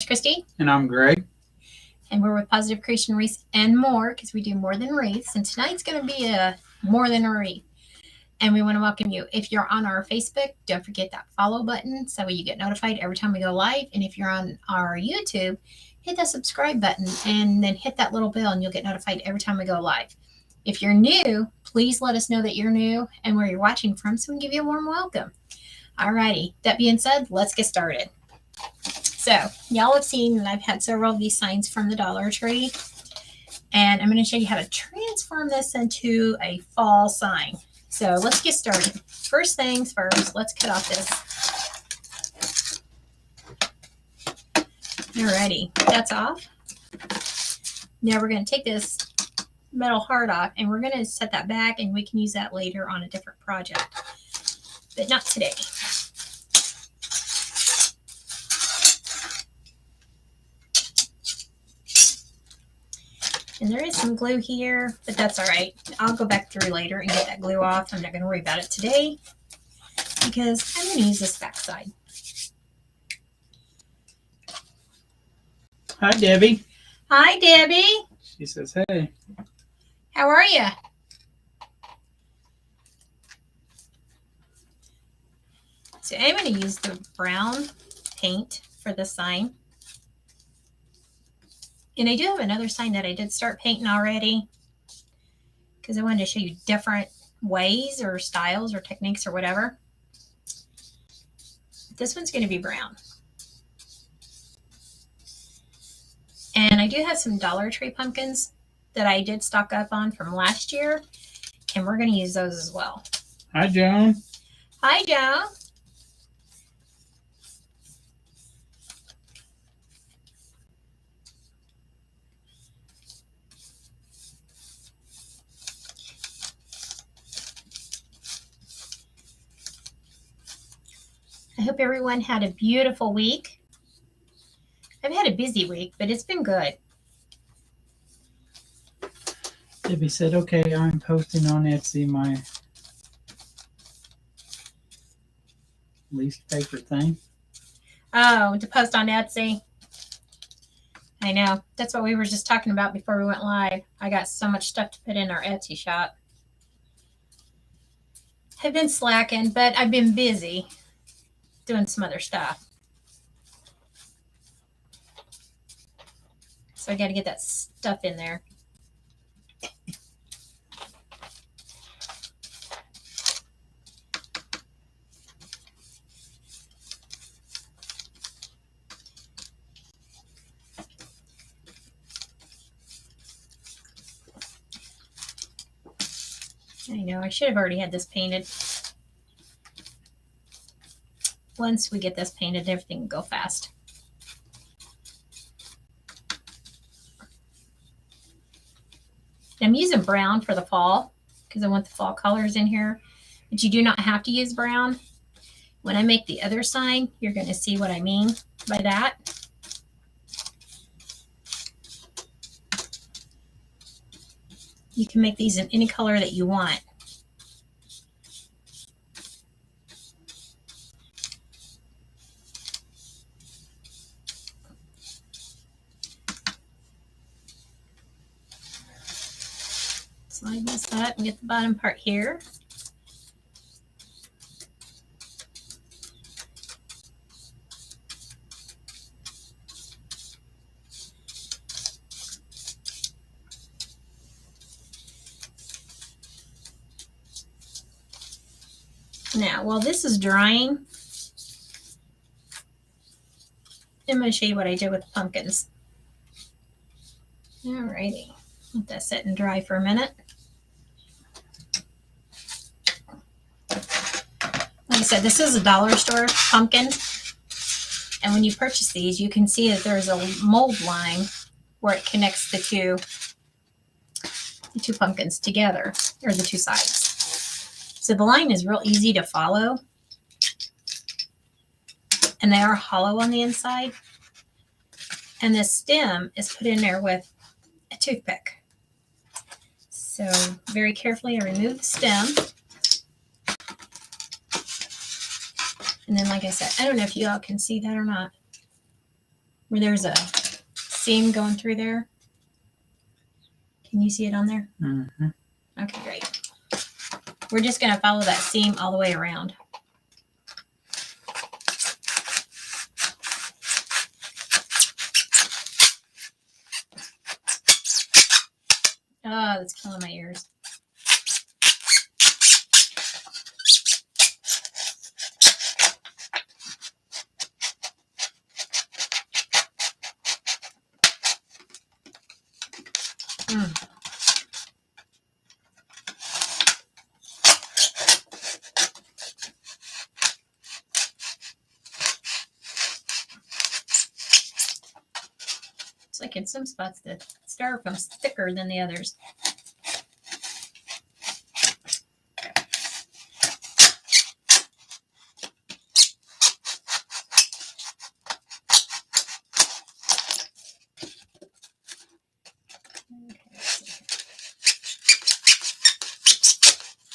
Christy, And I'm Greg. and we're with Positive Creation Wreaths and more because we do more than wreaths. And tonight's going to be a more than a wreath. And we want to welcome you. If you're on our Facebook, don't forget that follow button so you get notified every time we go live. And if you're on our YouTube, hit that subscribe button and then hit that little bell and you'll get notified every time we go live. If you're new, please let us know that you're new and where you're watching from so we can give you a warm welcome. Alrighty, that being said, let's get started. So y'all have seen that I've had several of these signs from the Dollar Tree, and I'm going to show you how to transform this into a fall sign. So let's get started. First things first, let's cut off this. Alrighty, that's off. Now we're going to take this metal heart off and we're going to set that back, and we can use that later on a different project, but not today. And there is some glue here, but that's all right. I'll go back through later and get that glue off. I'm not going to worry about it today because I'm going to use this back side. Hi, Debbie. Hi, Debbie. She says, hey. How are you? So I'm going to use the brown paint for the sign. And I do have another sign that I did start painting already because I wanted to show you different ways or styles or techniques or whatever. This one's going to be brown. And I do have some Dollar Tree pumpkins that I did stock up on from last year, and we're going to use those as well. Hi, Joan. Hi, Joan. I hope everyone had a beautiful week. I've had a busy week, but it's been good. Debbie said, okay, I'm posting on Etsy my least favorite thing. Oh, to post on Etsy. I know. That's what we were just talking about before we went live. I got so much stuff to put in our Etsy shop. I've been slacking, but I've been busy doing some other stuff. So I got to get that stuff in there. I know, I should have already had this painted. Once we get this painted, everything will go fast. I'm using brown for the fall because I want the fall colors in here, but you do not have to use brown. When I make the other sign, you're going to see what I mean by that. You can make these in any color that you want. Slide this up and get the bottom part here. Now, while this is drying, I'm going to show you what I did with the pumpkins. Alrighty, let that sit and dry for a minute. Like I said, this is a dollar store pumpkin. And when you purchase these, you can see that there's a mold line where it connects the two pumpkins together, or the two sides. So the line is real easy to follow. And they are hollow on the inside. And the stem is put in there with a toothpick. So very carefully I remove the stem. And then, like I said, I don't know if you all can see that or not. where there's a seam going through there. Can you see it on there? Mm-hmm. Okay, great. We're just going to follow that seam all the way around. Oh, that's killing my ears. It's like in some spots the styrofoam's thicker than the others.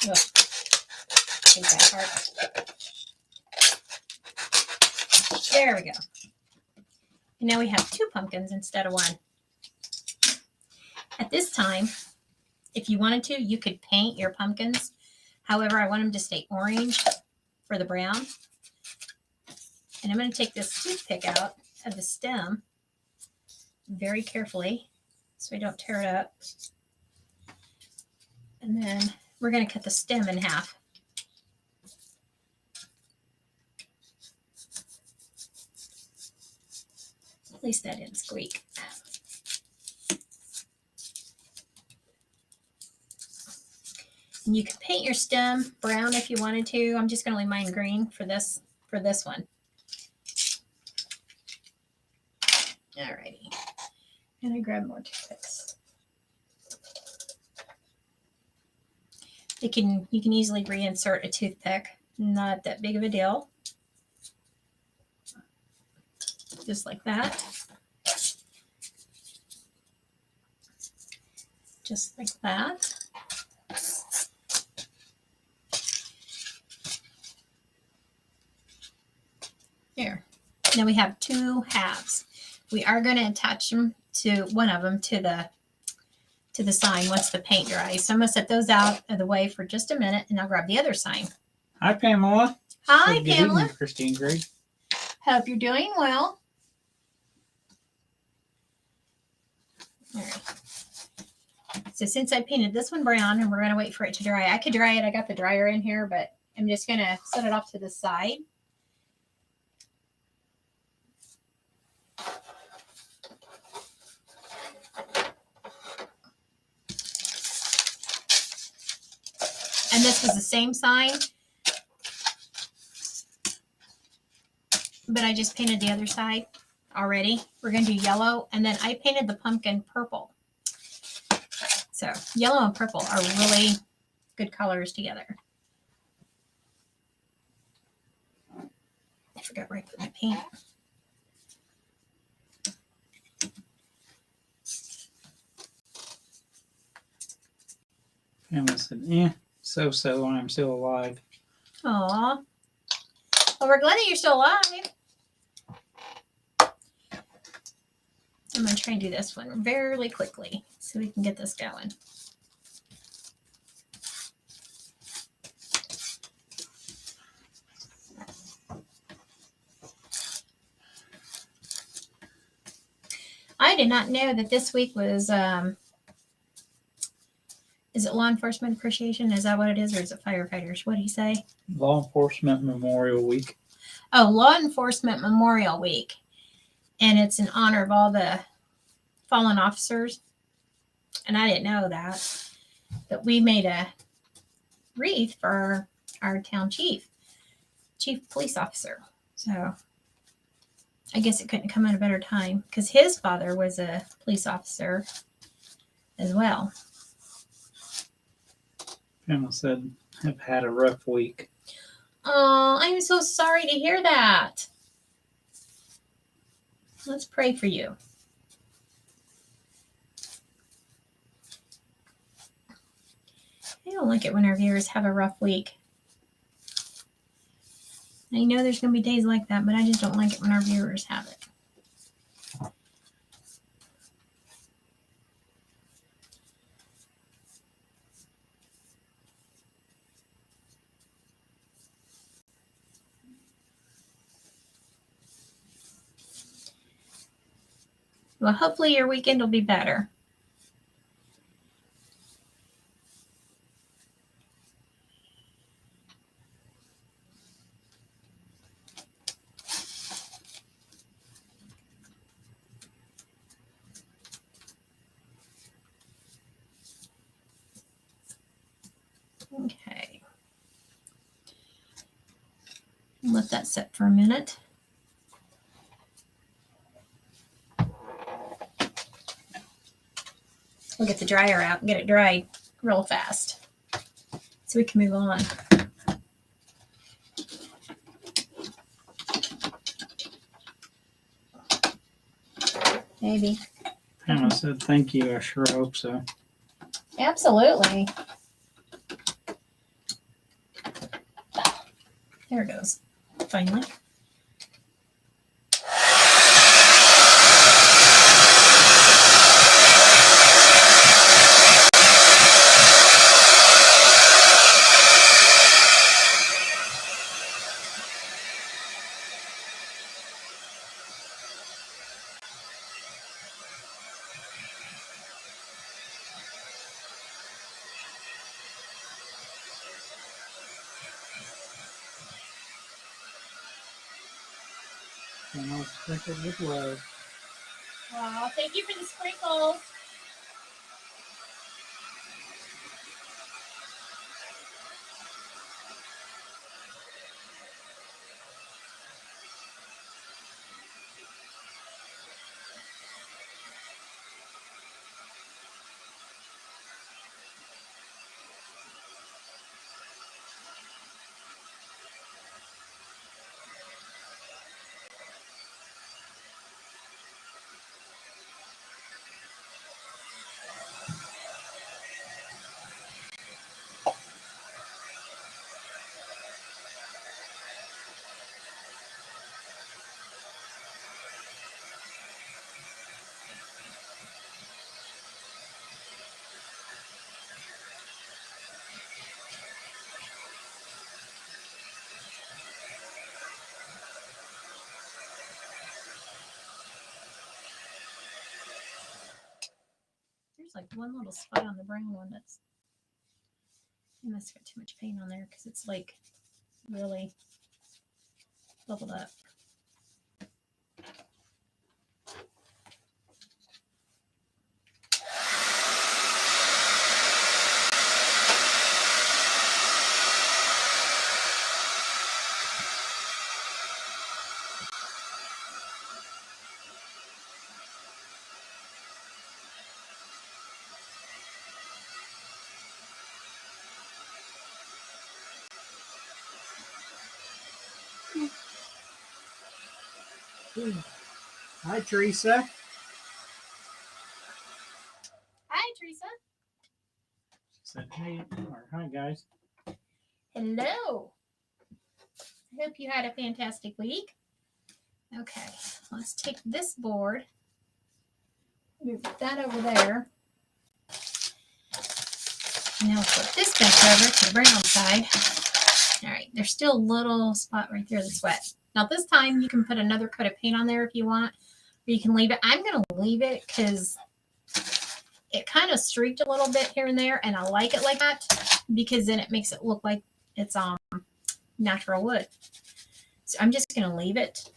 Okay, take that part. There we go. And now we have 2 pumpkins instead of 1. At this time, if you wanted to, you could paint your pumpkins. However, I want them to stay orange for the brown. And I'm going to take this toothpick out of the stem very carefully so I don't tear it up. And then we're going to cut the stem in half. At least that didn't squeak. And you can paint your stem brown if you wanted to. I'm just going to leave mine green for this one. Alrighty. And I grab more toothpicks. You can easily reinsert a toothpick. Not that big of a deal. Just like that. Just like that. Here. Now we have 2 halves. We are going to attach them to one of them to the sign once the paint dries. So I'm going to set those out of the way for just a minute, and I'll grab the other sign. Hi, Pamela. Hi, Good Pamela. evening, Christine Gray. Hope you're doing well. All right. So since I painted this one brown and we're going to wait for it to dry, I could dry it. I got the dryer in here, but I'm just going to set it off to the side. And this was the same sign, but I just painted the other side already. We're going to do yellow, and then I painted the pumpkin purple. So yellow and purple are really good colors together. I forgot where I put my paint. Pamela said, so, I'm still alive. Aw. Well, we're glad that you're still alive. I'm going to try and do this one very quickly so we can get this going. I did not know that this week was, is it Law Enforcement Appreciation? Is that what it is? Or is it firefighters? What did he say? Law Enforcement Memorial Week. Oh, Law Enforcement Memorial Week. And it's in honor of all the fallen officers. And I didn't know that. But we made a wreath for our town chief police officer. So I guess it couldn't come at a better time because his father was a police officer as well. Pamela said, I've had a rough week. Oh, I'm so sorry to hear that. Let's pray for you. I don't like it when our viewers have a rough week. I know there's going to be days like that, but I just don't like it when our viewers have it. Well, hopefully your weekend will be better. Okay. Let that sit for a minute. We'll get the dryer out and get it dried real fast so we can move on. Maybe. Hannah said thank you. I sure hope so. Absolutely. There it goes. Finally. And I'll sprinkle with love. Wow, thank you for the sprinkles. There's like one little spot on the brown one that's, I must have got too much paint on there because it's like really bubbled up. Hi, Teresa. Hi, Teresa. She said, hey, or hi, guys. Hello. I hope you had a fantastic week. Okay, let's take this board, move that over there. Now flip this back over to the brown side. All right, there's still a little spot right there that's wet. Now this time you can put another coat of paint on there if you want, or you can leave it. I'm going to leave it because it kind of streaked a little bit here and there, and I like it like that because then it makes it look like it's natural wood. So I'm just going to leave it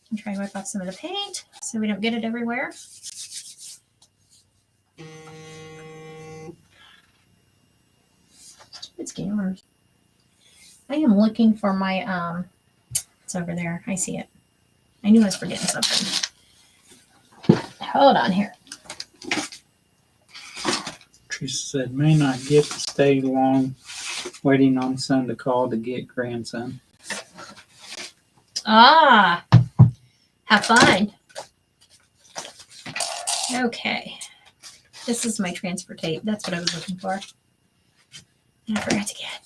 and try and wipe off some of the paint so we don't get it everywhere. It's gamers. I am looking for my it's over there. I see it. I knew I was forgetting something. Hold on here. Teresa said, may not get to stay long waiting on son to call to get grandson. Ah, have fun. Okay. This is my transfer tape. That's what I was looking for. And I forgot to get.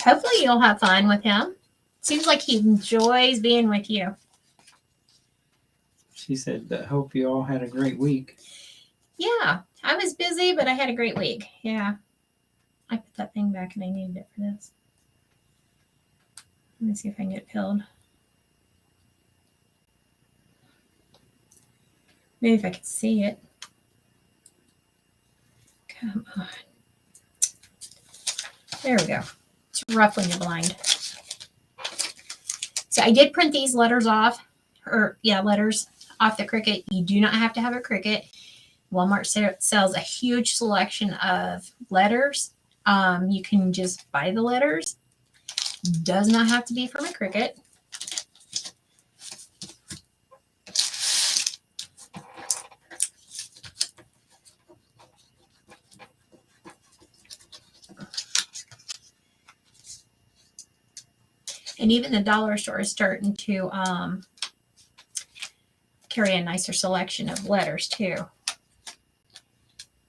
Hopefully you'll have fun with him. Seems like he enjoys being with you. She said, I hope you all had a great week. Yeah, I was busy, but I had a great week. Yeah. I put that thing back and I needed it for this. Let me see if I can get it filled. Maybe if I could see it. Come on. There we go. It's rough when you're blind. So I did print these letters off, letters off the Cricut. You do not have to have a Cricut. Walmart sells a huge selection of letters. You can just buy the letters. Does not have to be from a Cricut. And even the dollar store is starting to carry a nicer selection of letters too.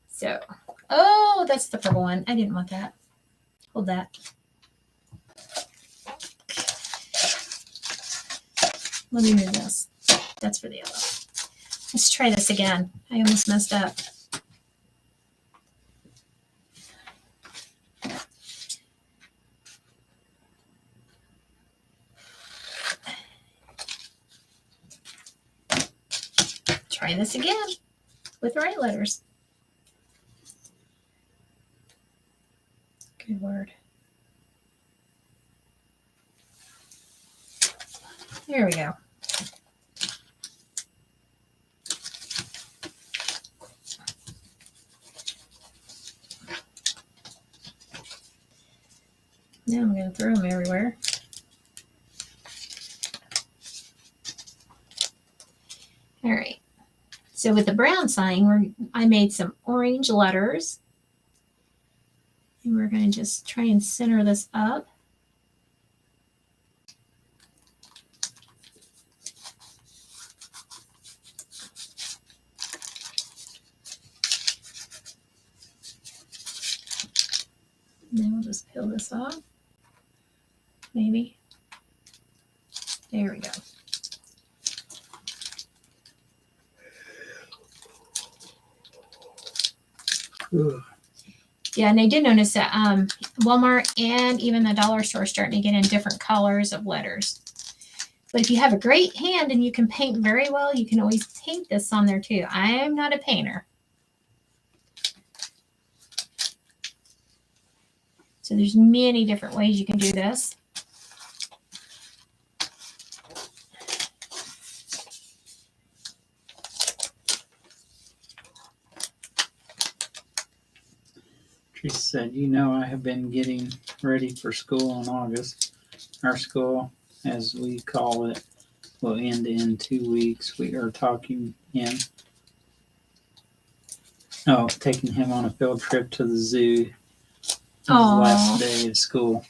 So, oh, that's the purple one. I didn't want that. Hold that. Let me move this. That's for the yellow. Let's try this again. I almost messed up. Try this again with the right letters. Good word. There we go. Now I'm going to throw them everywhere. All right. So with the brown sign, I made some orange letters. And we're going to just try and center this up. And then we'll just peel this off. Maybe. There we go. Ugh. Yeah, and I did notice that Walmart and even the dollar store are starting to get in different colors of letters. But if you have a great hand and you can paint very well, you can always paint this on there too. I am not a painter. So there's many different ways you can do this. Teresa said, I have been getting ready for school in August. Our school, as we call it, will end in 2 weeks. We are taking him on a field trip to the zoo. His last day of school.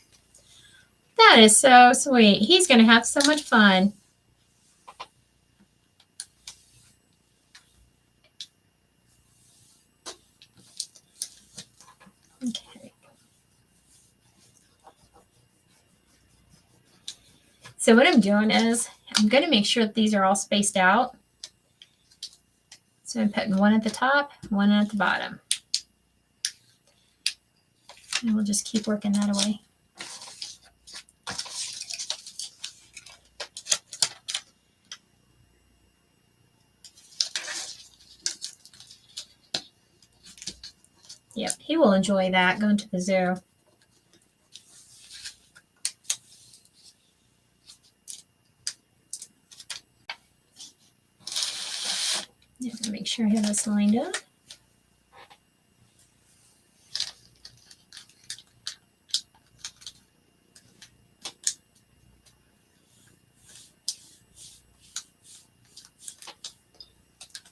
That is so sweet. He's going to have so much fun. Okay. So what I'm doing is I'm going to make sure that these are all spaced out. So I'm putting one at the top, one at the bottom. And we'll just keep working that away. Yep, he will enjoy that, going to the zoo. Yeah, make sure I have this lined up.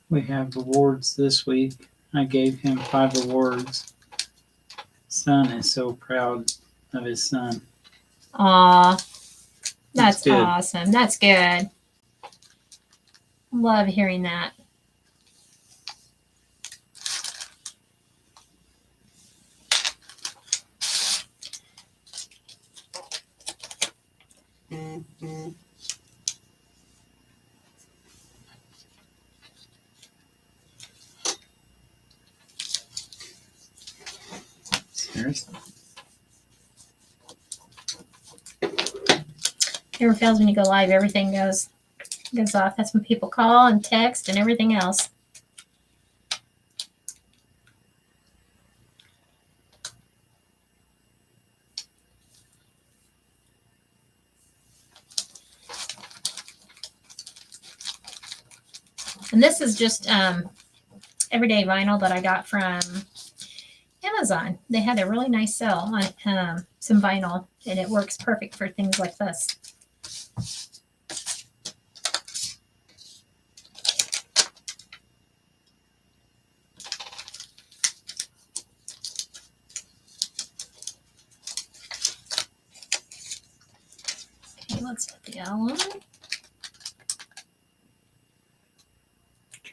We have awards this week. I gave him 5 awards. Son is so proud of his son. Aw, that's good. Awesome. That's good. Love hearing that. Seriously? Never fails when you go live. Everything goes off. That's when people call and text and everything else. And this is just everyday vinyl that I got from Amazon. They had a really nice sale on some vinyl, and it works perfect for things like this. Okay, let's put the L on.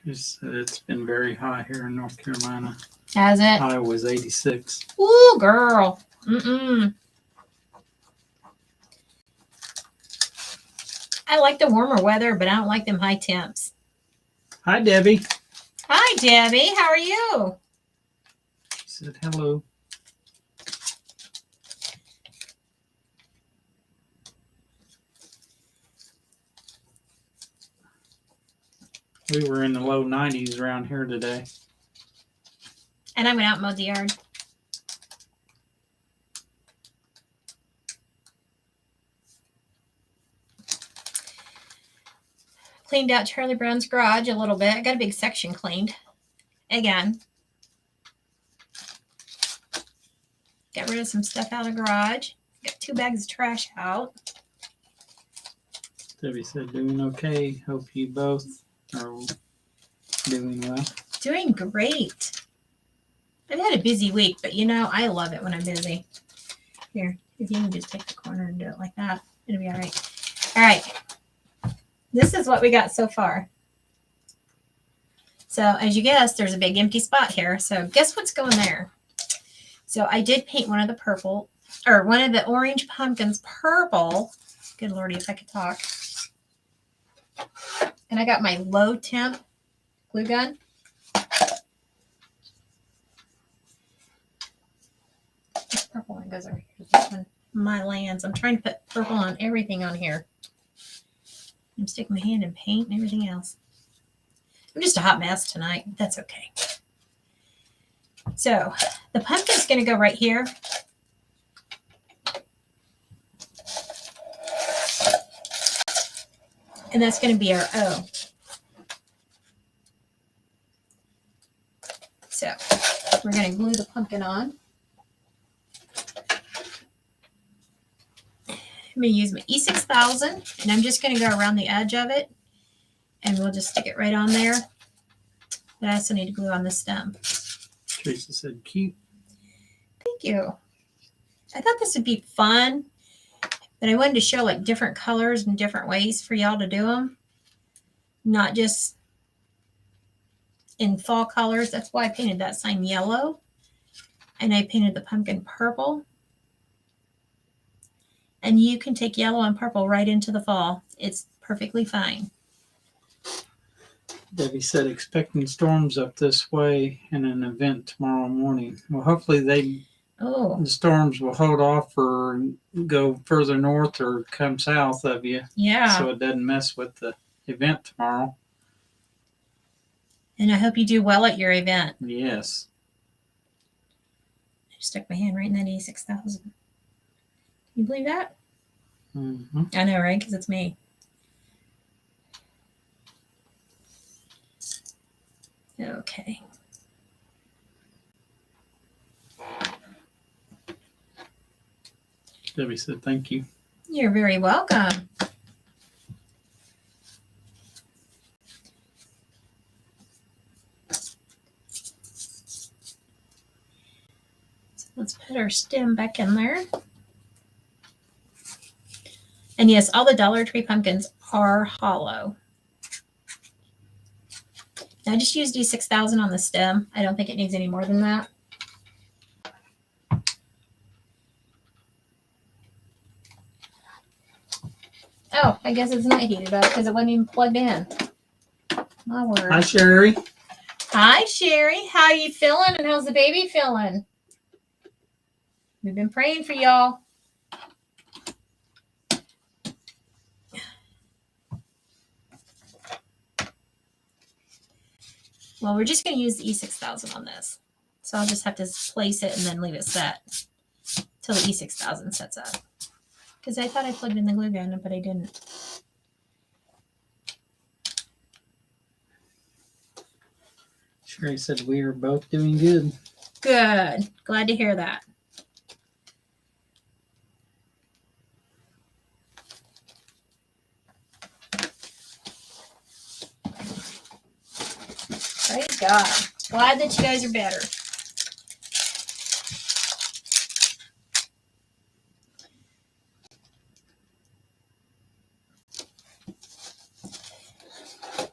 It's been very hot here in North Carolina. Has it? High was 86. Ooh, girl. Mm-mm. I like the warmer weather, but I don't like them high temps. Hi, Debbie. Hi, Debbie. How are you? She said hello. We were in the low 90s around here today. And I went out and mowed the yard. Cleaned out Charlie Brown's garage a little bit. I got a big section cleaned. Again. Got rid of some stuff out of the garage. Got 2 bags of trash out. Debbie said, doing okay. Hope you both are doing well. Doing great. I've had a busy week, but you know, I love it when I'm busy. Here, if you can just take the corner and do it like that, it'll be all right. All right. This is what we got so far. So as you guessed, there's a big empty spot here. So guess what's going there? So I did paint one of the orange pumpkins purple. Good Lordy, if I could talk. And I got my low temp glue gun. This purple one goes over here. This one, my lands. I'm trying to put purple on everything on here. I'm sticking my hand in paint and everything else. I'm just a hot mess tonight. That's okay. So the pumpkin's going to go right here. And that's going to be our O. So we're going to glue the pumpkin on. I'm going to use my E6000, and I'm just going to go around the edge of it, and we'll just stick it right on there. But I also need to glue on the stem. Teresa said, cute. Thank you. I thought this would be fun, but I wanted to show like different colors and different ways for y'all to do them. Not just in fall colors. That's why I painted that sign yellow, and I painted the pumpkin purple. And you can take yellow and purple right into the fall. It's perfectly fine. Debbie said, expecting storms up this way and an event tomorrow morning. Well, hopefully the storms will hold off or go further north or come south of you. Yeah. So it doesn't mess with the event tomorrow. And I hope you do well at your event. Yes. I just stuck my hand right in that E6000. Can you believe that? Mm-hmm. I know, right? Because it's me. Okay. Debbie said, thank you. You're very welcome. So let's put our stem back in there. And yes, all the Dollar Tree pumpkins are hollow. I just used E6000 on the stem. I don't think it needs any more than that. Oh, I guess it's not heated up because it wasn't even plugged in. My word. Hi, Sherry. Hi, Sherry. How you feeling and how's the baby feeling? We've been praying for y'all. Well, we're just going to use the E6000 on this. So I'll just have to place it and then leave it set till the E6000 sets up. Because I thought I plugged in the glue gun, but I didn't. Sherry said we are both doing good. Good. Glad to hear that. Praise God. Glad that you guys are better.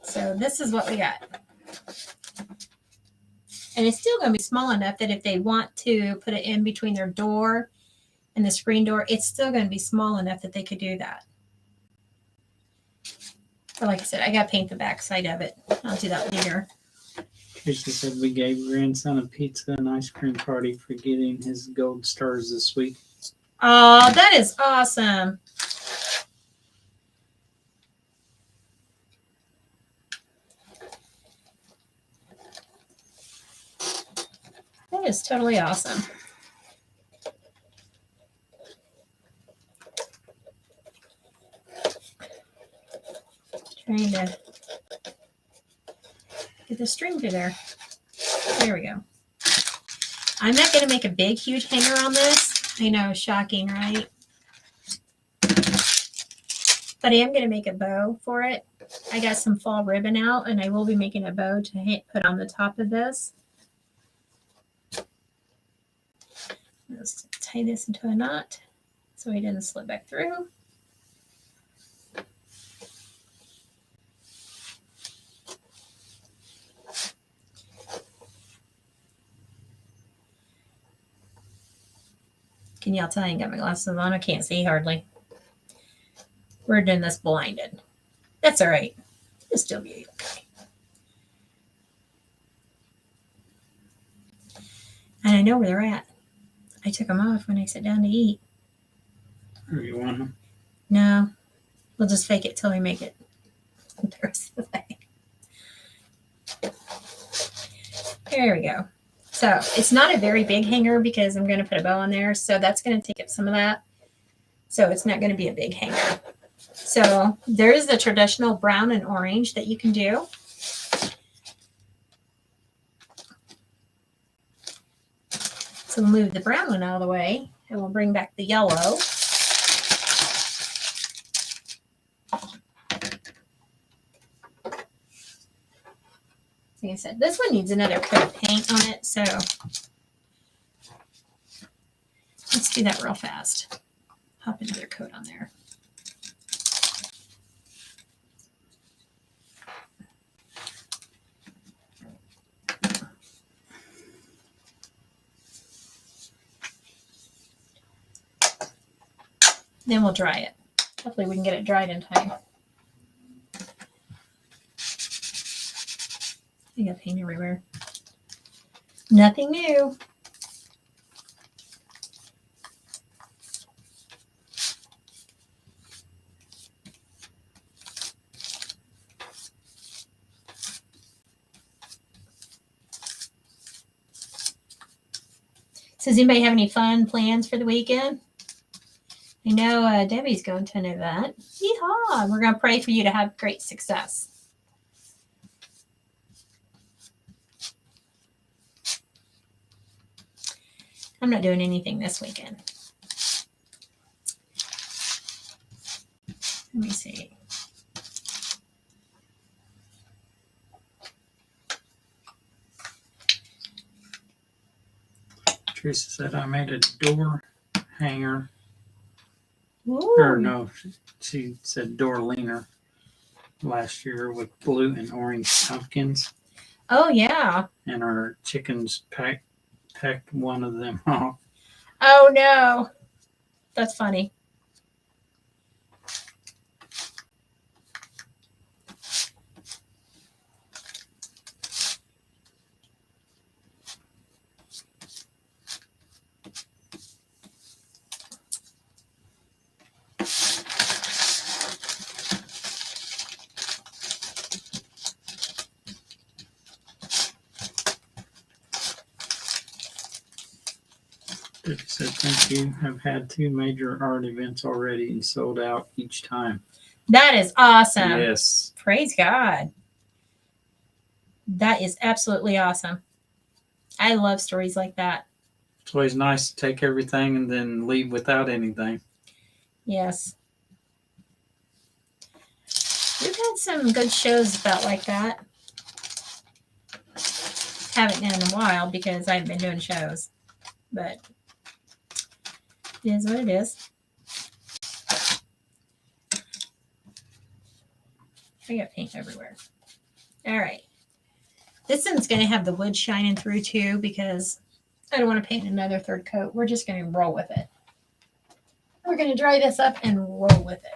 So this is what we got. And it's still going to be small enough that if they want to put it in between their door and the screen door, it's still going to be small enough that they could do that. But like I said, I got to paint the back side of it. I'll do that later. Tracy said we gave grandson a pizza and ice cream party for getting his gold stars this week. Oh, that is awesome. That is totally awesome. Trying to get the string through there. There we go. I'm not going to make a big, huge hanger on this. I know, shocking, right? But I am going to make a bow for it. I got some fall ribbon out, and I will be making a bow to put on the top of this. Let's tie this into a knot so it doesn't slip back through. Can y'all tell I ain't got my glasses on? I can't see hardly. We're doing this blinded. That's all right. It'll still be okay. And I know where they're at. I took them off when I sat down to eat. Or you want them? No, we'll just fake it till we make it the rest of the way. There we go. So it's not a very big hanger because I'm going to put a bow on there. So that's going to take up some of that. So it's not going to be a big hanger. So there's the traditional brown and orange that you can do. So we'll move the brown one out of the way and we'll bring back the yellow. Like I said, this one needs another coat of paint on it, so let's do that real fast. Pop another coat on there. Then we'll dry it. Hopefully we can get it dried in time. I got paint everywhere. Nothing new. So does anybody have any fun plans for the weekend? I know Debbie's going to an event. Yeehaw! We're going to pray for you to have great success. I'm not doing anything this weekend. Let me see. Teresa said I made a door hanger. Ooh. Or no, she said door leaner last year with blue and orange pumpkins. Oh, yeah. And our chickens pecked one of them off. Oh, no. That's funny. Tiffany said, thank you. Have had 2 major art events already and sold out each time. That is awesome. Yes. Praise God. That is absolutely awesome. I love stories like that. It's always nice to take everything and then leave without anything. Yes. We've had some good shows about like that. Haven't in a while because I've been doing shows. But it is what it is. I got paint everywhere. All right. This one's going to have the wood shining through too because I don't want to paint another third coat. We're just going to roll with it. We're going to dry this up and roll with it.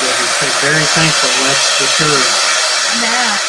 Debbie said, very thankful. That's for sure. That.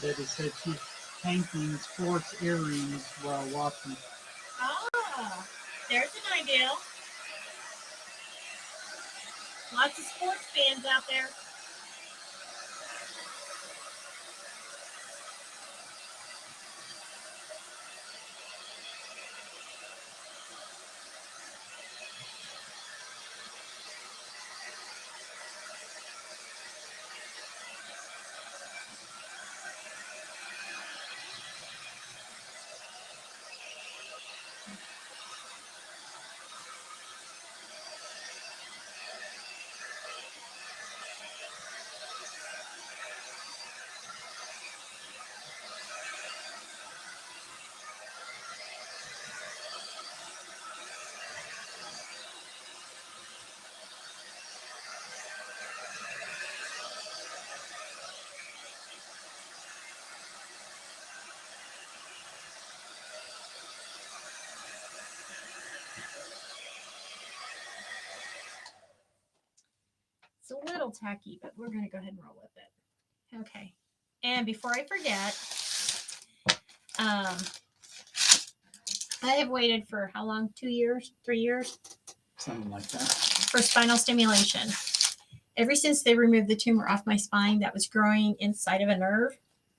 Debbie said she's painting sports earrings while watching. Ah, there's an idea. Lots of sports fans out there. It's a little tacky, but we're going to go ahead and roll with it. Okay. And before I forget, I have waited for how long? 2 years? 3 years? Something like that. For spinal stimulation. Ever since they removed the tumor off my spine that was growing inside of a nerve,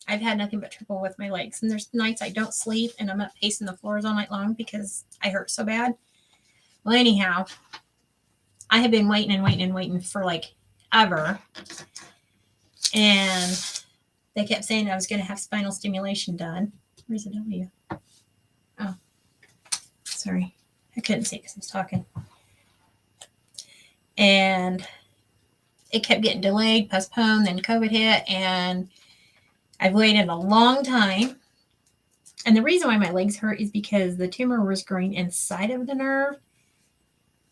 I've had nothing but trouble with my legs. And there's nights I don't sleep and I'm up pacing the floors all night long because I hurt so bad. Well, anyhow, I have been waiting for like ever. And they kept saying I was going to have spinal stimulation done. Where's the W? Oh, sorry. I couldn't see because I was talking. And it kept getting delayed, postponed, then COVID hit, and I've waited a long time. And the reason why my legs hurt is because the tumor was growing inside of the nerve,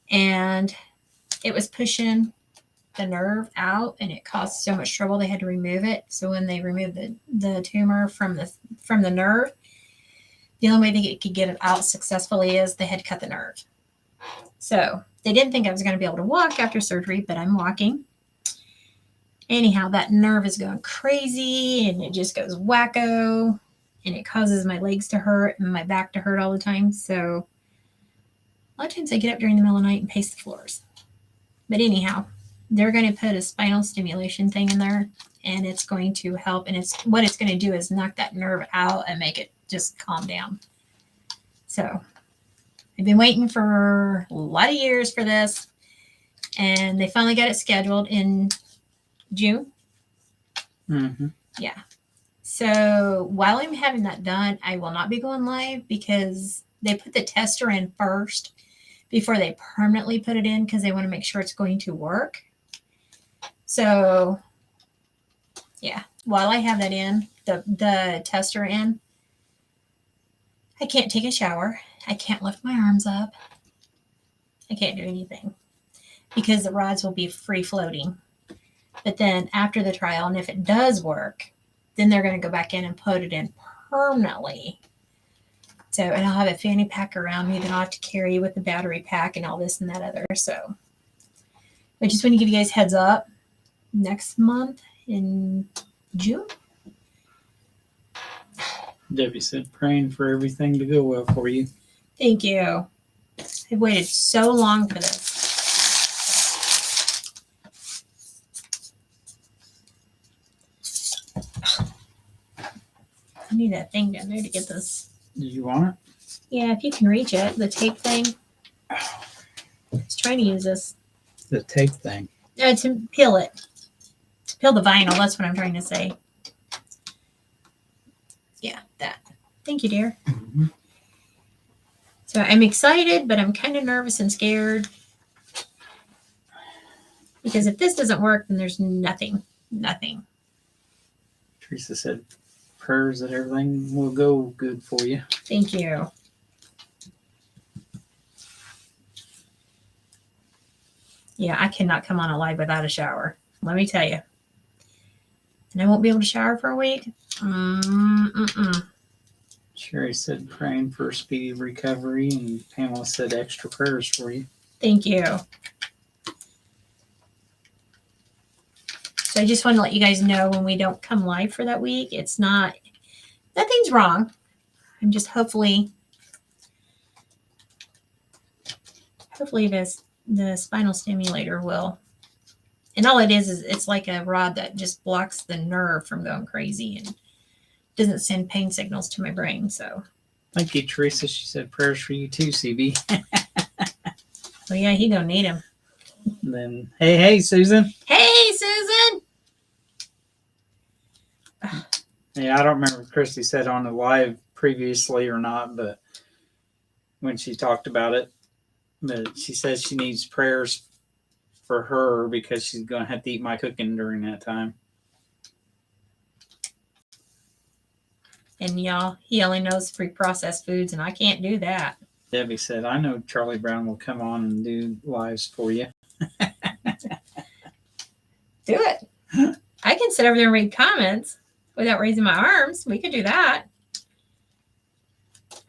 and it was pushing the nerve out, and it caused so much trouble they had to remove it. So when they removed the tumor from the nerve, the only way they could get it out successfully is they had to cut the nerve. So they didn't think I was going to be able to walk after surgery, but I'm walking. Anyhow, that nerve is going crazy and it just goes wacko and it causes my legs to hurt and my back to hurt all the time. So a lot of times I get up during the middle of the night and pace the floors. But anyhow, they're going to put a spinal stimulation thing in there and it's going to help. And what it's going to do is knock that nerve out and make it just calm down. So I've been waiting for a lot of years for this, and they finally got it scheduled in June. Mm-hmm. Yeah. So while I'm having that done, I will not be going live because they put the tester in first before they permanently put it in because they want to make sure it's going to work. So yeah, while I have that in, the tester in, I can't take a shower. I can't lift my arms up. I can't do anything because the rods will be free floating. But then after the trial, and if it does work, then they're going to go back in and put it in permanently. So, and I'll have a fanny pack around me that I'll have to carry with the battery pack and all this and that other. So I just want to give you guys heads up next month in June. Debbie said, praying for everything to go well for you. Thank you. I've waited so long for this. I need that thing down there to get this. Do you want it? Yeah, if you can reach it, the tape thing. I was trying to use this. The tape thing. To peel it. To peel the vinyl, that's what I'm trying to say. Yeah, that. Thank you, dear. Mm-hmm. So I'm excited, but I'm kind of nervous and scared. Because if this doesn't work, then there's nothing. Nothing. Teresa said, prayers that everything will go good for you. Thank you. Yeah, I cannot come on a live without a shower. Let me tell you. And I won't be able to shower for a week. Sherry said, praying for a speedy recovery, and Pamela said, extra prayers for you. Thank you. So I just want to let you guys know when we don't come live for that week, it's not, nothing's wrong. I'm just hopefully the spinal stimulator will. And all it is it's like a rod that just blocks the nerve from going crazy and doesn't send pain signals to my brain. So Thank you, Teresa. She said, prayers for you too, CB. well, yeah, he gonna need him. And then, hey, Susan. Hey, Susan. Yeah, I don't remember if Christy said on the live previously or not, but when she talked about it, but she says she needs prayers for her because she's going to have to eat my cooking during that time. And y'all, he only knows free processed foods, and I can't do that. Debbie said, I know Charlie Brown will come on and do lives for you. Do it. I can sit over there and read comments without raising my arms. We could do that.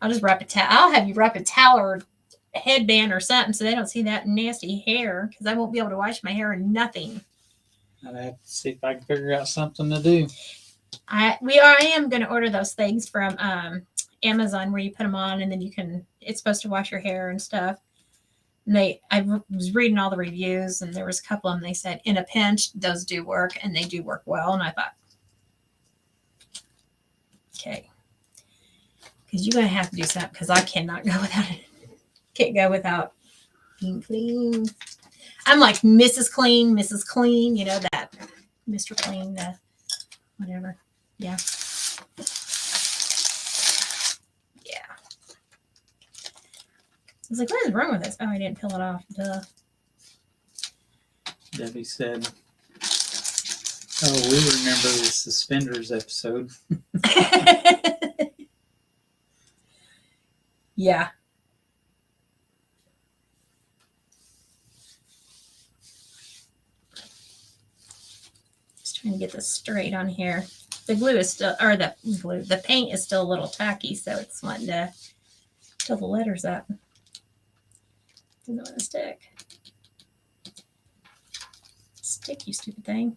I'll just wrap a towel. I'll have you wrap a towel or a headband or something so they don't see that nasty hair because I won't be able to wash my hair or nothing. I'd have to see if I can figure out something to do. I am going to order those things from Amazon where you put them on and then you can, it's supposed to wash your hair and stuff. And I was reading all the reviews and there was a couple of them. They said in a pinch, those do work and they do work well. And I thought, okay, because you're going to have to do something because I cannot go without it. Can't go without being clean. I'm like Mrs. Clean, you know, that Mr. Clean, whatever. Yeah. Yeah. I was like, what is wrong with this? Oh, I didn't peel it off. Duh. Debbie said, oh, we remember the suspenders episode. Yeah. Just trying to get this straight on here. The glue is still, or the paint is still a little tacky, so it's wanting to fill the letters up. Doesn't want to stick. Stick, you stupid thing.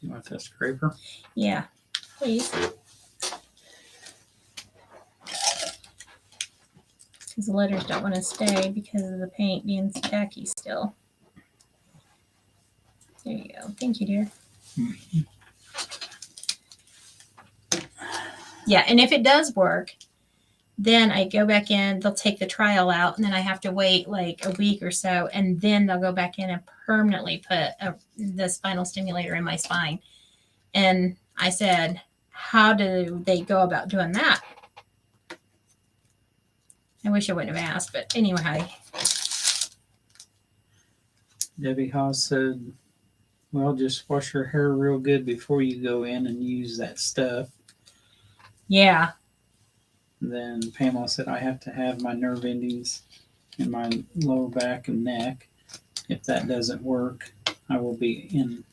You want that scraper? Yeah, please. Because the letters don't want to stay because of the paint being tacky still. There you go. Thank you, dear. Mm-hmm. Yeah, and if it does work, Then I go back in, they'll take the trial out, and then I have to wait like a week or so, and then they'll go back in and permanently put the spinal stimulator in my spine. And I said, how do they go about doing that? I wish I wouldn't have asked, but anyway. Debbie Haas said, well, just wash your hair real good before you go in and use that stuff. Yeah. Then Pamela said, I have to have my nerve endings in my lower back and neck. If that doesn't work, I will be in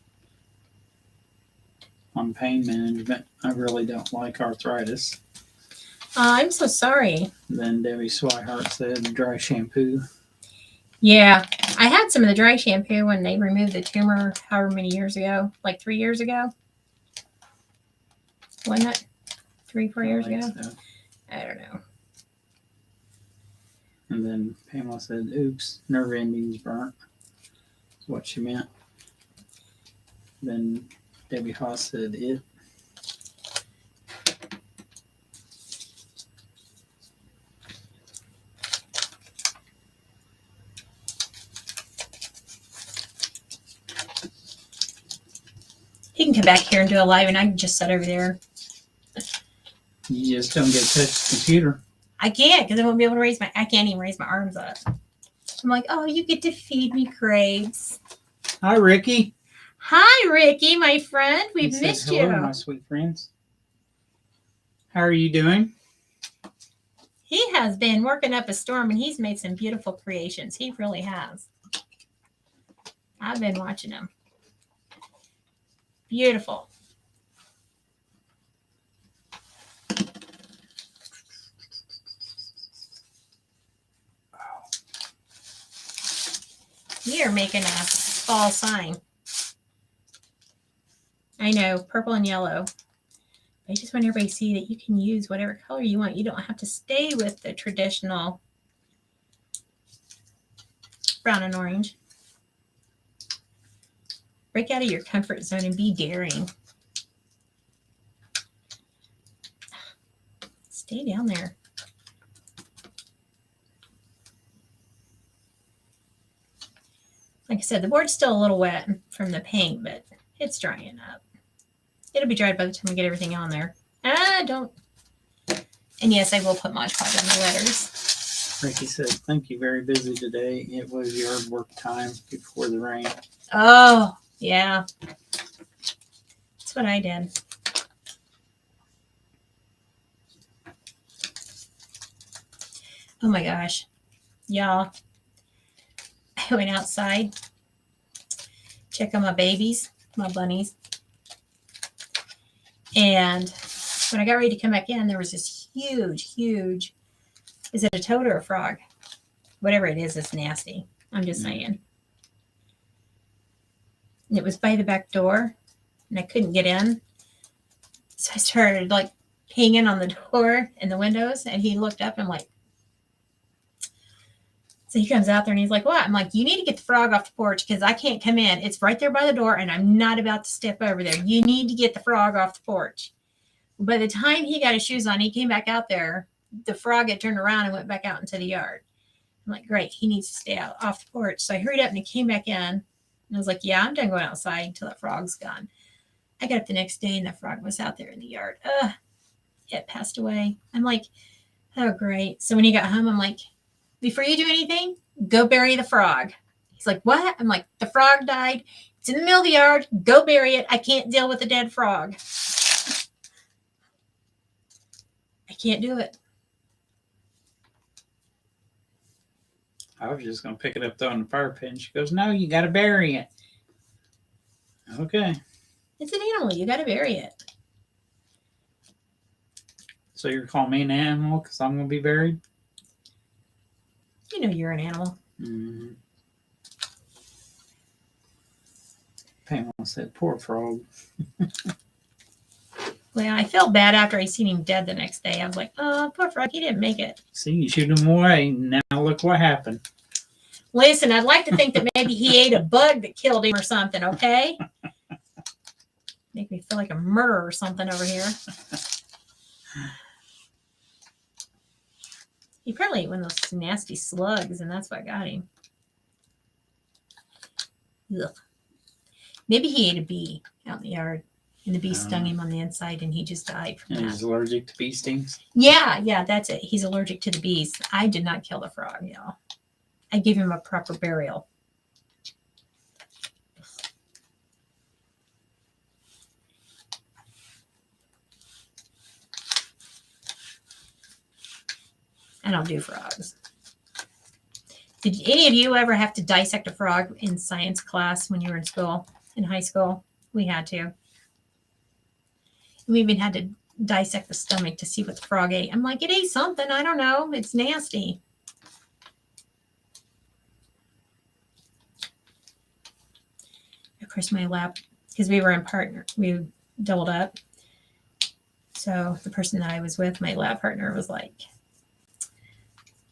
on pain management. I really don't like arthritis. I'm so sorry. Then Debbie Swihart said, dry shampoo. Yeah. I had some of the dry shampoo when they removed the tumor however many years ago, like 3 years ago. Wasn't it? 3-4 years ago? So. I don't know. And then Pamela said, oops, nerve endings burnt. That's what she meant. Then Debbie Haas said, it. He can come back here and do a live, and I can just sit over there. You just don't get to touch the computer. I can't, because I won't be able to I can't even raise my arms up. I'm like, oh, you get to feed me grapes. Hi, Ricky. Hi, Ricky, my friend. We've He missed said, hello, you. my sweet friends. How are you doing? He has been working up a storm, and he's made some beautiful creations. He really has. I've been watching him. Beautiful. We are making a fall sign. I know, purple and yellow. I just want everybody to see that you can use whatever color you want. You don't have to stay with the traditional brown and orange. Break out of your comfort zone and be daring. Stay down there. Like I said, the board's still a little wet from the paint, but it's drying up. It'll be dried by the time we get everything on there. Don't. And yes, I will put Mod Podge on the letters. Ricky said, thank you, very busy today. It was yard work time before the rain. Oh, yeah. That's what I did. Oh my gosh. Y'all. I went outside, check on my babies, my bunnies. And when I got ready to come back in, there was this huge, is it a toad or a frog? Whatever it is, it's nasty. I'm just saying. And it was by the back door, and I couldn't get in. So I started like hanging on the door and the windows, and he looked up and I'm like, so he comes out there and he's like, what? I'm like, you need to get the frog off the porch because I can't come in. It's right there by the door and I'm not about to step over there. You need to get the frog off the porch. By the time he got his shoes on, he came back out there. The frog had turned around and went back out into the yard. I'm like, great. He needs to stay out off the porch. So I hurried up and he came back in. And I was like, yeah, I'm done going outside until that frog's gone. I got up the next day and that frog was out there in the yard. It passed away. I'm like, oh, great. So when he got home, I'm like, before you do anything, go bury the frog. He's like, what? I'm like, the frog died. It's in the middle of the yard. Go bury it. I can't deal with a dead frog. I can't do it. I was just going to pick it up, throw it in the fire pit. And she goes, no, you got to bury it. Okay. It's an animal. You got to bury it. So you're calling me an animal because I'm going to be buried? You know you're an animal. Mm-hmm. Pamela said, poor frog. Well, I felt bad after I seen him dead the next day. I was like, oh, poor frog. He didn't make it. See, you shoot him away. Now look what happened. Listen, I'd like to think that maybe he ate a bug that killed him or something, okay? Make me feel like a murderer or something over here. He probably ate one of those nasty slugs, and that's what got him. Ugh. Maybe he ate a bee out in the yard, and the bee stung him on the inside, and he just died from And that. he's allergic to bee stings. Yeah, that's it. He's allergic to the bees. I did not kill the frog, y'all. I gave him a proper burial. I don't do frogs. Did any of you ever have to dissect a frog in science class when you were in school, in high school? We had to. We even had to dissect the stomach to see what the frog ate. I'm like, it ate something. I don't know. It's nasty. Of course, my lab, because we were in partner, we doubled up. So the person that I was with, my lab partner, was like,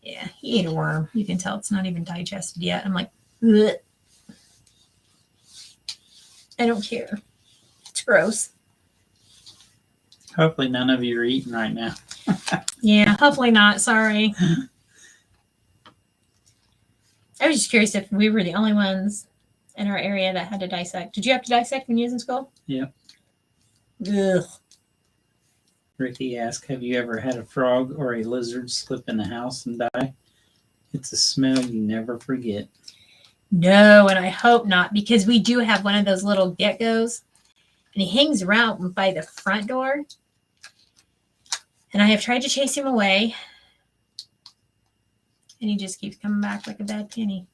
yeah, he ate a worm. You can tell it's not even digested yet. I'm like, ugh. I don't care. It's gross. Hopefully none of you are eating right now. Yeah, hopefully not. Sorry. I was just curious if we were the only ones in our area that had to dissect. Did you have to dissect when you was in school? Yep. Ugh. Ricky asked, have you ever had a frog or a lizard slip in the house and die? It's a smell you never forget. No, and I hope not, because we do have one of those little geckos, and he hangs around by the front door. And I have tried to chase him away, and he just keeps coming back like a bad penny.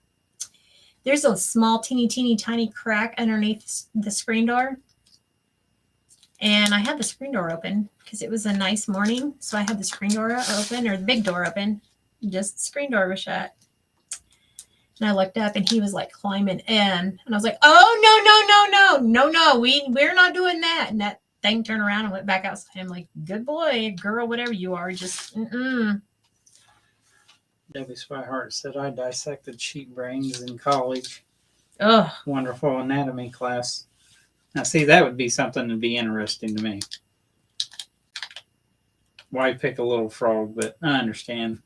There's a small, teeny tiny crack underneath the screen door. And I had the screen door open because it was a nice morning. So I had the screen door open, or the big door open. Just the screen door was shut. And I looked up and he was like climbing in. And I was like, oh, no. We're not doing that. And that thing turned around and went back outside. I'm like, good boy, girl, whatever you are. Just, Debbie Swihart said, I dissected sheep brains in college. Oh, Wonderful anatomy class. Now, see, that would be something that'd be interesting to me. Why pick a little frog? But I understand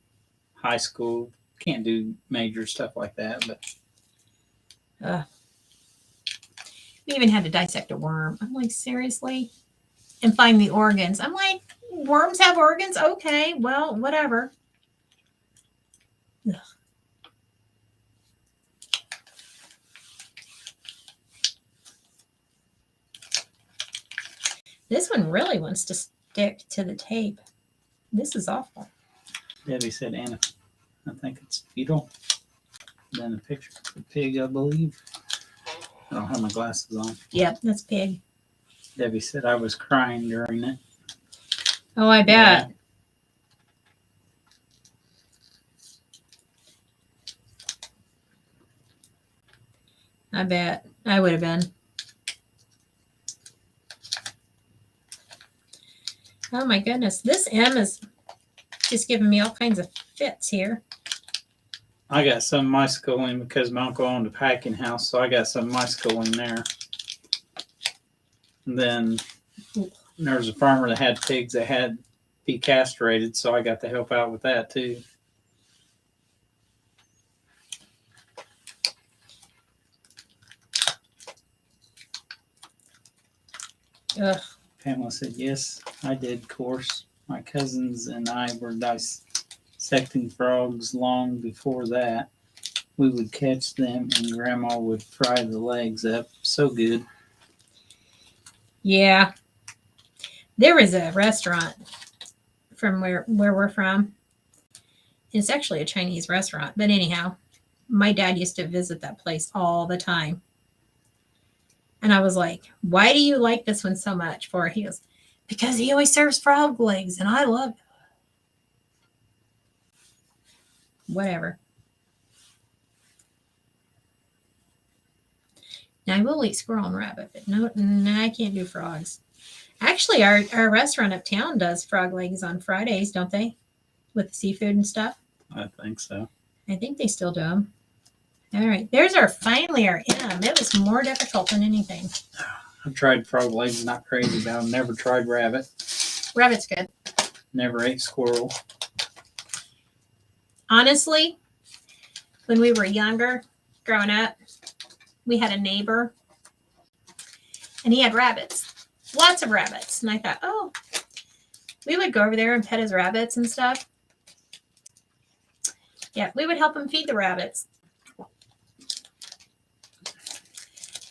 high school can't do major stuff like that. But we even had to dissect a worm. I'm like, seriously? And find the organs. I'm like, worms have organs? Okay, well, whatever. Ugh. This one really wants to stick to the tape. This is awful. Debbie said, Anna, I think it's beetle. Then a picture of the pig, I believe. I don't have my glasses on. Yep, that's pig. Debbie said I was crying during it. Oh, I bet. Yeah. I bet. I would have been. Oh my goodness. This M is just giving me all kinds of fits here. I got some of my schooling because my uncle owned a packing house, so I got some of my schooling there. And then there was a farmer that had pigs that had to be castrated, so I got to help out with that too. Ugh. Pamela said, yes, I did course. My cousins and I were dissecting frogs long before that. We would catch them and Grandma would fry the legs up. So good. Yeah. There was a restaurant from where we're from. It's actually a Chinese restaurant. But anyhow, my dad used to visit that place all the time. And I was like, why do you like this one so much? For he goes, because he always serves frog legs and I love it. Whatever. Now I will eat squirrel and rabbit, but no, I can't do frogs. Actually, our restaurant uptown does frog legs on Fridays, don't they? With the seafood and stuff. I think so. I think they still do them. All right, there's finally our M. It was more difficult than anything. I've tried frog legs, not crazy about them. Never tried rabbit. Rabbit's good. Never ate squirrel. Honestly, when we were younger, growing up, we had a neighbor and he had rabbits, lots of rabbits. And I thought, oh, we would go over there and pet his rabbits and stuff. Yeah, we would help him feed the rabbits.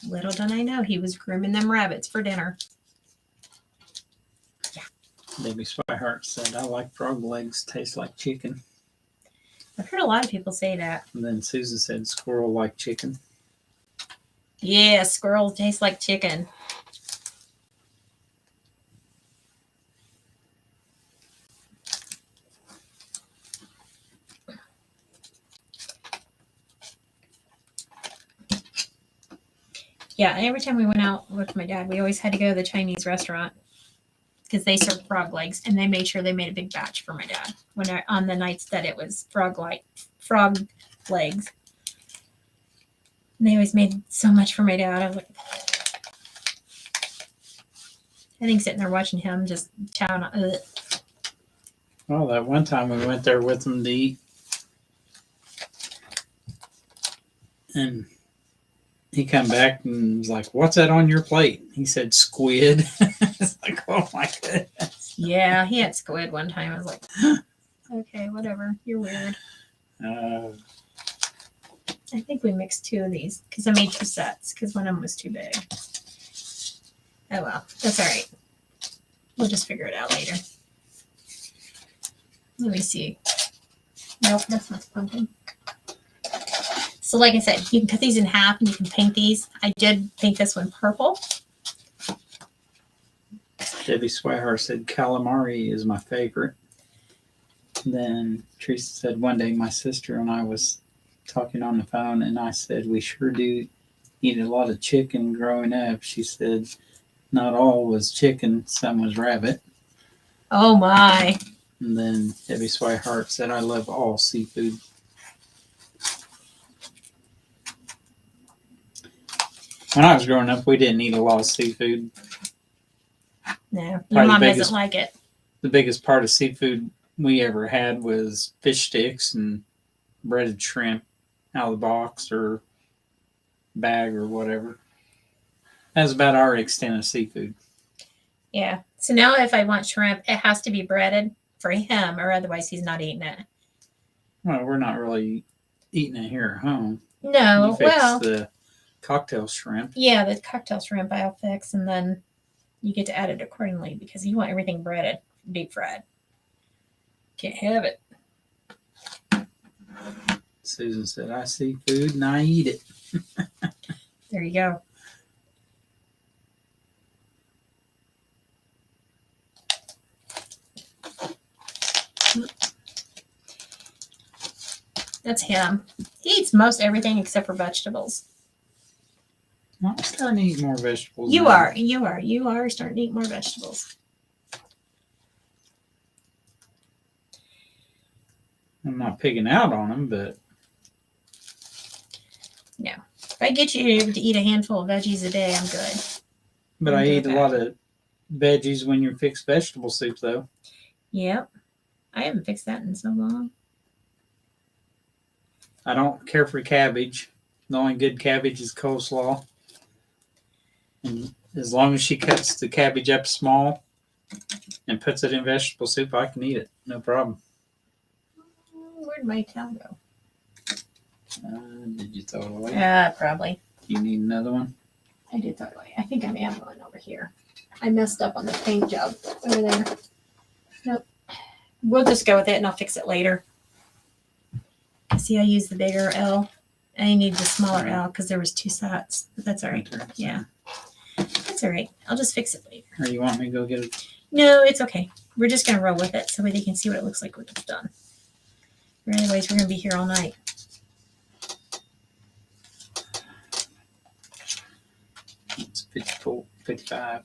Little did I know he was grooming them rabbits for dinner. Debbie Swihart said, I like frog legs, taste like chicken. I've heard a lot of people say that. And then Susan said, squirrel like chicken. Yeah, squirrels taste like chicken. Yeah, every time we went out with my dad, we always had to go to the Chinese restaurant because they served frog legs, and they made sure they made a big batch for my dad on the nights that it was frog legs. And they always made so much for my dad. I think sitting there watching him just chow on. Well, that one time we went there with him to eat, and he come back and was like, what's that on your plate? He said, squid. It's like, oh my goodness. Yeah, he had squid one time. I was like, okay, whatever. You're weird. I think we mixed two of these because I made two sets because one of them was too big. Oh well, that's all right. We'll just figure it out later. Let me see. Nope, that's not pumpkin. So like I said, you can cut these in half and you can paint these. I did paint this one purple. Debbie Swihart said, calamari is my favorite. Then Teresa said, one day my sister and I was talking on the phone, and I said, we sure do eat a lot of chicken growing up. She said, not all was chicken, some was rabbit. Oh my. And then Debbie Swihart said, I love all seafood. When I was growing up, we didn't eat a lot of seafood. No, your Probably mom the doesn't biggest- like it. The biggest part of seafood we ever had was fish sticks and breaded shrimp out of the box or bag or whatever. That's about our extent of seafood. Yeah. So now if I want shrimp, it has to be breaded for him or otherwise he's not eating it. Well, we're not really eating it here at home. No, You fix well, the cocktail shrimp. yeah, the cocktail shrimp I'll fix and then you get to add it accordingly because you want everything breaded, deep fried. Can't have it. Susan said, I see food and I eat it. There you go. That's him. He eats most everything except for vegetables. I'm starting to eat more vegetables. You now. are starting to eat more vegetables. I'm not picking out on them, but If I get you to eat a handful of veggies a day, I'm good. I do eat a that. lot of veggies when you fix vegetable soup, though. Yep. I haven't fixed that in so long. I don't care for cabbage. The only good cabbage is coleslaw. And as long as she cuts the cabbage up small and puts it in vegetable soup, I can eat it. No problem. Where'd my towel go? Did you throw it away? Probably. You need another one? I did throw it away. I think I may have one over here. I messed up on the paint job over there. Nope. We'll just go with it and I'll fix it later. See, I used the bigger L. I need the smaller L because there was two sets. But that's all right. Yeah. That's all right. I'll just fix it later. Or you want me to go get it? No, it's okay. We're just going to roll with it so they can see what it looks like when it's done. Or anyways, we're going to be here all night. It's 54, 55.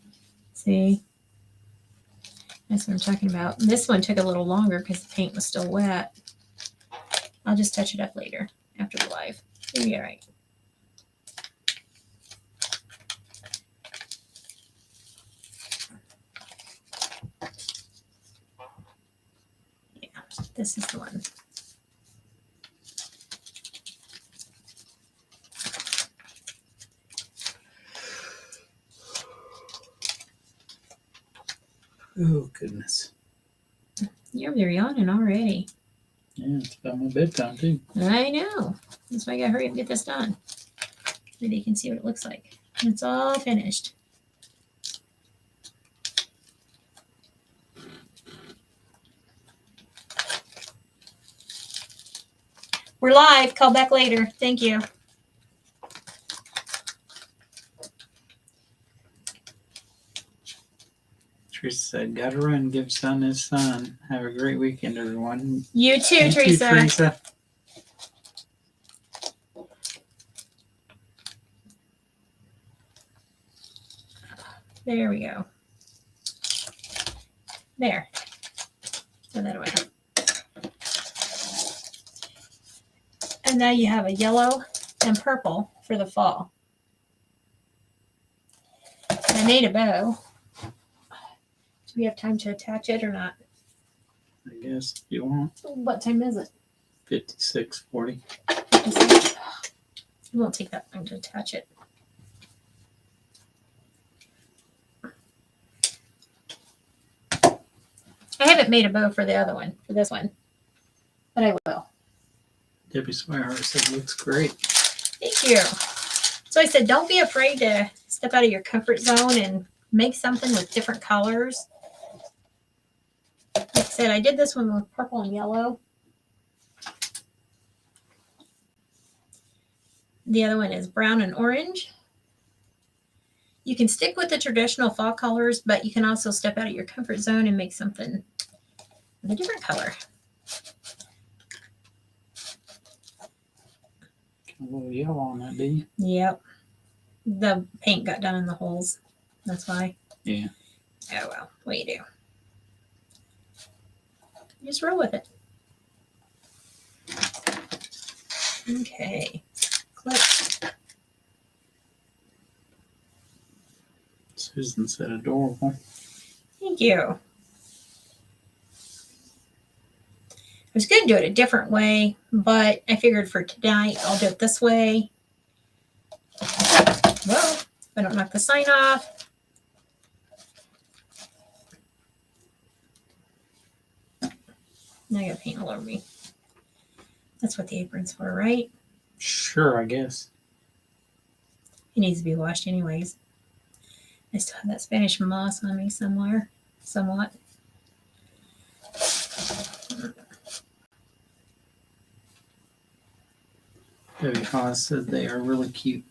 See? That's what I'm talking about. And this one took a little longer because the paint was still wet. I'll just touch it up later after the live. You'll be all right. Yeah, this is the one. Oh, goodness. You're yawning already. Yeah, it's about my bedtime, too. I know. That's why I gotta hurry up and get this done. Maybe you can see what it looks like. It's all finished. We're live. Call back later. Thank you. Teresa said, gotta run, give son his son. Have a great weekend, everyone. You too, Thank Teresa. you, Teresa. There we go. There. Throw that away. And now you have a yellow and purple for the fall. I made a bow. Do we have time to attach it or not? I guess if you want. What time is it? 56:40. It won't take that long to attach it. I haven't made a bow for the other one, for this one, but I will. Debbie Swihart said, looks great. Thank you. So I said, don't be afraid to step out of your comfort zone and make something with different colors. Like I said, I did this one with purple and yellow. The other one is brown and orange. You can stick with the traditional fall colors, but you can also step out of your comfort zone and make something with a different color. A little yellow on that, did you? Yep. The paint got done in the holes. That's why. Yeah. Oh, well. What do you do? Just roll with it. Okay. Clip. Susan said, adorable. Thank you. I was going to do it a different way, but I figured for tonight, I'll do it this way. Well, if I don't knock the sign off. Now I got paint all over me. That's what the apron's for, right? Sure, I guess. It needs to be washed anyways. I still have that Spanish moss on me somewhere, somewhat. Debbie Haas said they are really cute.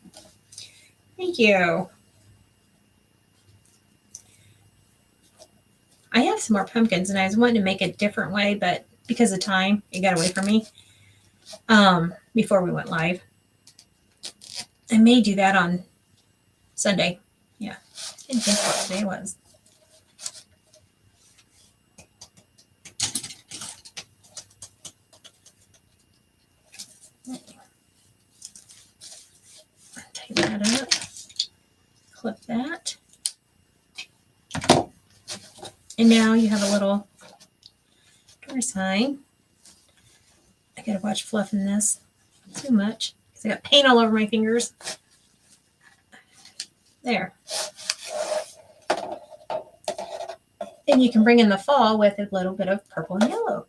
Thank you. I have some more pumpkins, and I was wanting to make a different way, but because of time, it got away from me before we went live. I may do that on Sunday. Yeah, I didn't think what today was. Take that up. Clip that. And now you have a little door sign. I gotta watch fluffing this too much because I got paint all over my fingers. There. And you can bring in the fall with a little bit of purple and yellow.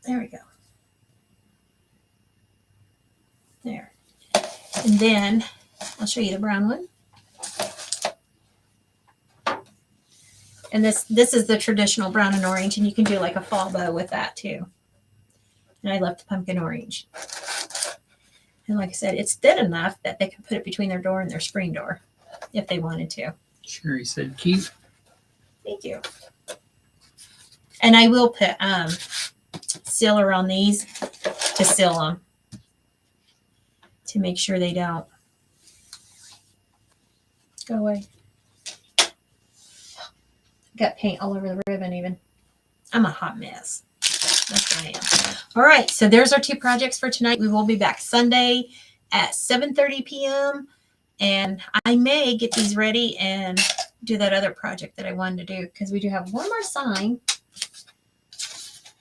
There we go. There. And then I'll show you the brown one. And this is the traditional brown and orange, and you can do like a fall bow with that too. And I left the pumpkin orange. And like I said, it's thin enough that they can put it between their door and their screen door if they wanted to. Sherry said, cute. Thank you. And I will put sealer on these to seal them to make sure they don't go away. Got paint all over the ribbon even. I'm a hot mess. That's what I am. All right, so there's our two projects for tonight. We will be back Sunday at 7:30 p.m. And I may get these ready and do that other project that I wanted to do because we do have one more sign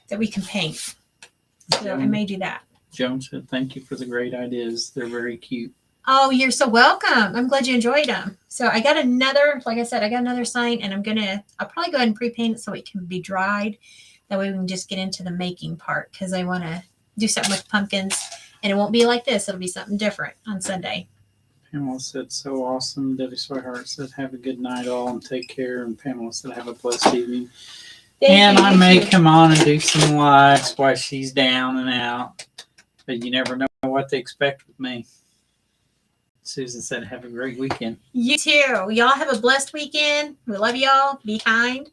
that we can paint. So I may do that. Joan said, thank you for the great ideas. They're very cute. Oh, you're so welcome. I'm glad you enjoyed them. So I got another, like I said, I got another sign, and I'll probably go ahead and pre-paint it so it can be dried. That way we can just get into the making part, because I want to do something with pumpkins, and it won't be like this. It'll be something different on Sunday. Pamela said, so awesome. Debbie Sweetheart said, have a good night all and take care. And Pamela said, have a blessed evening. And I may come on and do some lives while she's down and out. But you never know what to expect with me. Susan said, have a great weekend. You too. Y'all have a blessed weekend. We love y'all. Be kind.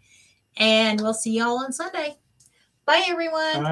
And we'll see y'all on Sunday. Bye, everyone. Bye.